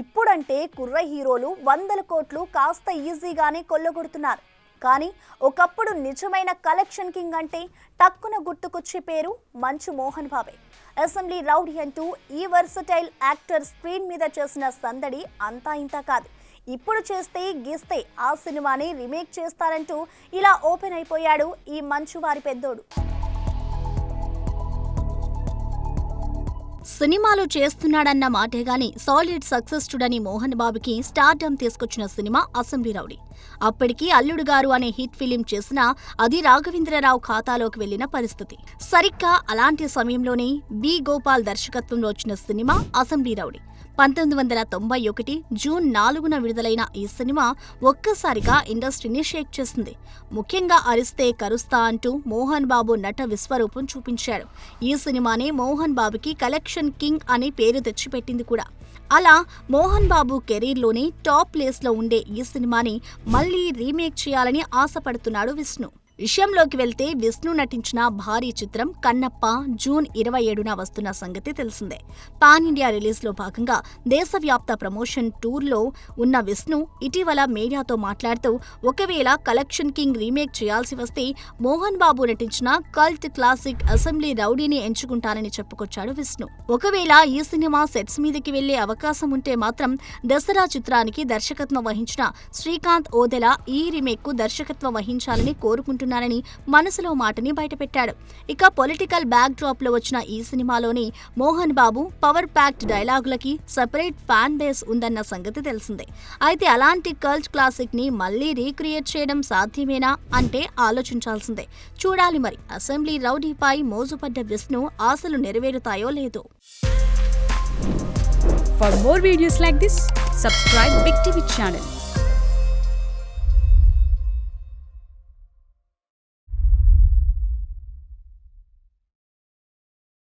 ఇప్పుడంటే కుర్ర హీరోలు 100 కోట్లు కాస్త ఈజీగానే కొల్లగొడుతున్నారు. కానీ ఒకప్పుడు నిజమైన కలెక్షన్ కింగ్ అంటే టక్కున గుర్తుకొచ్చే పేరు మంచు మోహన్ బాబే. అసెంబ్లీ రౌడీ అంటూ ఈ వర్సటైల్ యాక్టర్ స్క్రీన్ మీద చేసిన సందడి అంతా ఇంత కాదు. ఇప్పుడు చేస్తే గీస్తే ఆ సినిమాని రీమేక్ చేస్తారంటూ ఇలా ఓపెన్ అయిపోయాడు ఈ మంచు వారి పెద్దోడు. సినిమాలు చేస్తున్నాడన్న మాటే గాని సాలిడ్ సక్సెస్ఫుడని మోహన్ బాబుకి స్టార్డమ్ తీసుకొచ్చిన సినిమా అసెంబ్లీ రౌడీ. అప్పటికి అల్లుడు గారు అనే హిట్ ఫిలిం చేసినా అది రాఘవేంద్రరావు ఖాతాలోకి వెళ్లిన పరిస్థితి. సరిగ్గా అలాంటి సమయంలోనే బి గోపాల్ దర్శకత్వంలో వచ్చిన సినిమా అసెంబ్లీ రౌడీ. 1991 జూన్ 4న విడుదలైన ఈ సినిమా ఒక్కసారిగా ఇండస్ట్రీని షేక్ చేసింది. ముఖ్యంగా అరిస్తే కరుస్తా అంటూ మోహన్ బాబు నట విశ్వరూపం చూపించాడు. ఈ సినిమానే మోహన్ బాబుకి కలెక్షన్ కింగ్ అనే పేరు తెచ్చిపెట్టింది కూడా. అలా మోహన్ బాబు కెరీర్లోనే టాప్ ప్లేస్లో ఉండే ఈ సినిమాని మళ్లీ రీమేక్ చేయాలని ఆశపడుతున్నాడు విష్ణు. విషయంలోకి వెళ్తే విష్ణు నటించిన భారీ చిత్రం కన్నప్ప జూన్ 27న వస్తున్న సంగతి తెలిసిందే. పాన్ ఇండియా రిలీజ్లో భాగంగా దేశవ్యాప్త ప్రమోషన్ టూర్లో ఉన్న విష్ణు ఇటీవల మీడియాతో మాట్లాడుతూ ఒకవేళ కలెక్షన్ కింగ్ రీమేక్ చేయాల్సి వస్తే మోహన్ బాబు నటించిన కల్ట్ క్లాసిక్ అసెంబ్లీ రౌడీని ఎంచుకుంటానని చెప్పుకొచ్చాడు విష్ణు. ఒకవేళ ఈ సినిమా సెట్స్ మీదకి వెళ్లే అవకాశం ఉంటే మాత్రం దసరా చిత్రానికి దర్శకత్వం వహించిన శ్రీకాంత్ ఓదెలా ఈ రీమేక్ కు దర్శకత్వం వహించాలని కోరుకుంటున్నారని మనసులో మాటని బయటపెట్టాడు. ఇక పొలిటికల్ బ్యాక్ డ్రాప్ లో వచ్చిన ఈ సినిమాలోని మోహన్ బాబు పవర్ ప్యాక్డ్ డైలాగులకి సెపరేట్ ఫ్యాన్ బేస్ ఉందన్న సంగతి తెలిసిందే. అయితే అలాంటి కల్ట్ క్లాసిక్ ని మళ్లీ రీక్రియేట్ చేయడం సాధ్యమేనా అంటే ఆలోచించాల్సిందే. చూడాలి మరి అసెంబ్లీ రౌడీపై మోజుపడ్డ విష్ణు ఆశలు నెరవేరుతాయో లేదో. For more videos like this, subscribe Big TV channel.